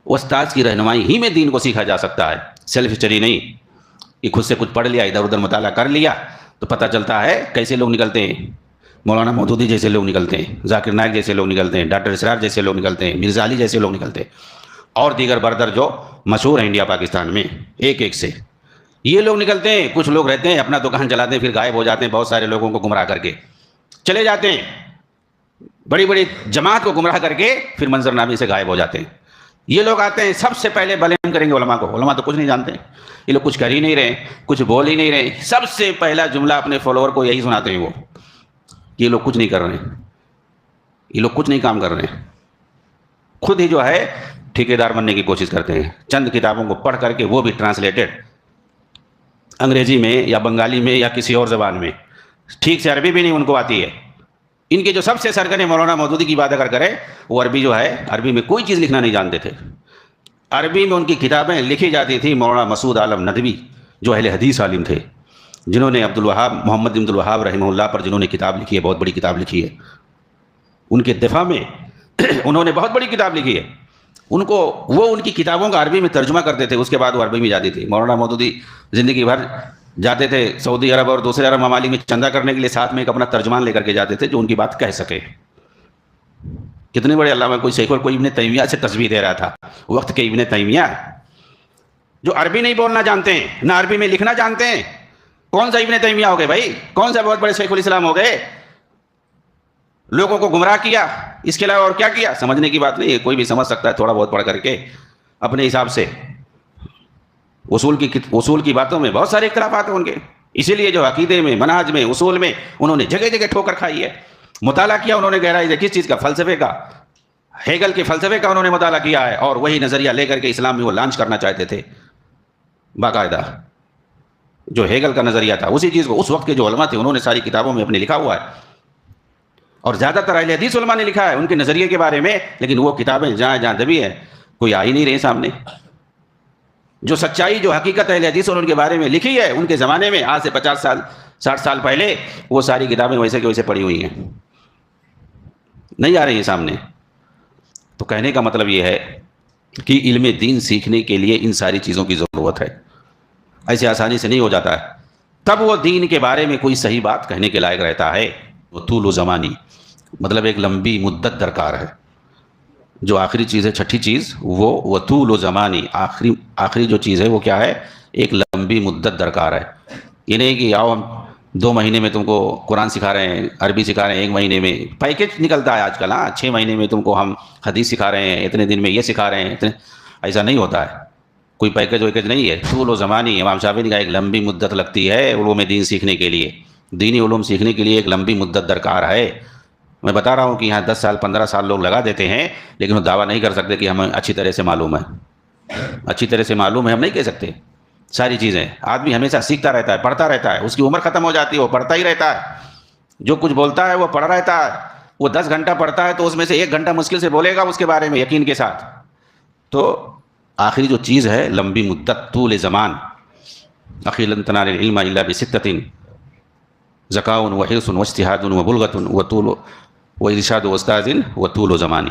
استاذ کی رہنمائی ہی میں دین کو سیکھا جا سکتا ہے، سیلف اسٹڈی نہیں کہ خود سے کچھ پڑھ لیا، ادھر ادھر مطالعہ کر لیا تو پتہ چلتا ہے کیسے لوگ نکلتے ہیں۔ مولانا مودودی جیسے لوگ نکلتے ہیں، ذاکر نائک جیسے لوگ نکلتے ہیں، ڈاکٹر اسرار جیسے لوگ نکلتے ہیں، مرزا علی جیسے لوگ نکلتے ہیں، اور دیگر بردر جو مشہور ہیں انڈیا پاکستان میں ایک ایک سے، یہ لوگ نکلتے ہیں۔ کچھ لوگ رہتے ہیں اپنا دکان چلاتے ہیں پھر غائب ہو جاتے ہیں، بہت سارے لوگوں کو گمراہ کر کے چلے جاتے ہیں، بڑی بڑی جماعت کو گمراہ کر کے پھر منظرنامے سے غائب ہو جاتے ہیں۔ یہ لوگ آتے ہیں سب سے پہلے بلیم کریں گے علماء کو، علماء تو کچھ نہیں جانتے، یہ لوگ کچھ کر ہی نہیں رہے، کچھ بول ہی نہیں رہے، سب سے پہلا جملہ اپنے فالوور کو یہی سناتے ہیں وہ، یہ لوگ کچھ نہیں کر رہے ہیں، یہ لوگ کچھ نہیں کام کر رہے ہیں، خود ہی جو ہے ٹھیکیدار بننے کی کوشش کرتے ہیں، چند کتابوں کو پڑھ کر کے وہ بھی ٹرانسلیٹڈ انگریزی میں یا بنگالی میں یا کسی اور زبان میں، ٹھیک سے عربی بھی نہیں ان کو آتی ہے۔ ان کے جو سب سے سرگنے مولانا مودودی کی بات اگر کرے، وہ عربی جو ہے، عربی میں کوئی چیز لکھنا نہیں جانتے تھے، عربی میں ان کی کتابیں لکھی جاتی تھیں۔ مولانا مسعود عالم ندوی جو اہل حدیث عالم تھے، جنہوں نے محمد بن عبد الوہاب رحمہ اللہ پر جنہوں نے کتاب لکھی ہے، بہت بڑی کتاب لکھی ہے، ان کے دفاع میں انہوں نے بہت بڑی کتاب لکھی ہے، وہ ان کی کتابوں کا عربی میں ترجمہ کرتے تھے، اس کے بعد وہ عربی میں جاتی تھی۔ مولانا مودودی زندگی بھر جاتے تھے سعودی عرب اور دوسرے عرب ممالک میں چندہ کرنے کے لیے، ساتھ میں ایک اپنا ترجمان لے کر کے جاتے تھے جو ان کی بات کہہ سکے۔ کتنے بڑے علامہ، کوئی ابن تیمیہ سے تشبیہ دے رہا تھا، وقت کے ابن تیمیہ جو عربی نہیں بولنا جانتے ہیں، نہ عربی میں لکھنا جانتے ہیں، کون سا ابن تیمیہ ہو گئے بھائی؟ کون سا بہت بڑے شیخ الاسلام ہو گئے؟ لوگوں کو گمراہ کیا، اس کے علاوہ اور کیا کیا؟ سمجھنے کی بات نہیں ہے، کوئی بھی سمجھ سکتا ہے تھوڑا بہت پڑھ کر کے اپنے حساب سے۔ اصول کی باتوں میں بہت سارے اختلافات ہیں ان کے، اسی لیے جو عقیدے میں، منہج میں، اصول میں انہوں نے جگہ جگہ ٹھوکر کھائی ہے۔ مطالعہ کیا انہوں نے گہرائی سے، کس چیز کا؟ فلسفے کا، ہیگل کے فلسفے کا انہوں نے مطالعہ کیا ہے، اور وہی نظریہ لے کر کے اسلام میں وہ لانچ کرنا چاہتے تھے باقاعدہ۔ جو ہیگل کا نظریہ تھا اسی چیز کو اس وقت کے جو علماء تھے انہوں نے ساری کتابوں میں اپنے لکھا ہوا ہے، اور زیادہ تر اہل حدیث علماء نے لکھا ہے ان کے نظریے کے بارے میں، لیکن وہ کتابیں جہاں جہاں دبی ہے کوئی آ ہی نہیں رہی سامنے۔ جو سچائی، جو حقیقت اہل حدیث اور ان کے بارے میں لکھی ہے ان کے زمانے میں، آج سے 50 سال 60 سال پہلے، وہ ساری کتابیں ویسے کے ویسے پڑھی ہوئی ہیں، نہیں آ رہی ہیں سامنے۔ تو کہنے کا مطلب یہ ہے کہ علم دین سیکھنے کے لیے ان ساری چیزوں کی ضرورت ہے، ایسے آسانی سے نہیں ہو جاتا ہے، تب وہ دین کے بارے میں کوئی صحیح بات کہنے کے لائق رہتا ہے۔ وہ طول و زمانی، مطلب ایک لمبی مدت درکار ہے۔ جو آخری چیز ہے، چھٹی چیز، وہ طول و زمانی، آخری جو چیز ہے وہ کیا ہے؟ ایک لمبی مدت درکار ہے۔ یہ نہیں کہ آؤ ہم 2 مہینے میں تم کو قرآن سکھا رہے ہیں، عربی سکھا رہے ہیں، 1 مہینے میں پیکج نکلتا ہے آج کل، 6 مہینے میں تم کو ہم حدیث سکھا رہے ہیں، اتنے دن میں یہ سکھا رہے ہیں، ایسا نہیں ہوتا ہے، کوئی پیکج ویکج نہیں ہے۔ طول و زمانی، امام شافعی نے کہا ایک لمبی مدت لگتی ہے علوم دین سیکھنے کے لیے، دینی علوم سیکھنے کے لیے ایک لمبی مدت درکار ہے۔ میں بتا رہا ہوں کہ یہاں 10 سال 15 سال لوگ لگا دیتے ہیں، لیکن وہ دعویٰ نہیں کر سکتے کہ ہمیں اچھی طرح سے معلوم ہے، اچھی طرح سے معلوم ہے، ہم نہیں کہہ سکتے ساری چیزیں۔ آدمی ہمیشہ سیکھتا رہتا ہے، پڑھتا رہتا ہے، اس کی عمر ختم ہو جاتی ہے وہ پڑھتا ہی رہتا ہے، جو کچھ بولتا ہے وہ پڑھ رہتا ہے۔ وہ 10 گھنٹہ پڑھتا ہے تو اس میں سے 1 گھنٹہ مشکل سے بولے گا اس کے بارے میں یقین کے ساتھ۔ تو آخری جو چیز ہے لمبی مدت، طول زمان، اخی لن تنالوا العلم الا بستۃ ذکاء وحرص واجتہاد وبلغۃ وطول وارشاد استاذ وطول زمانی۔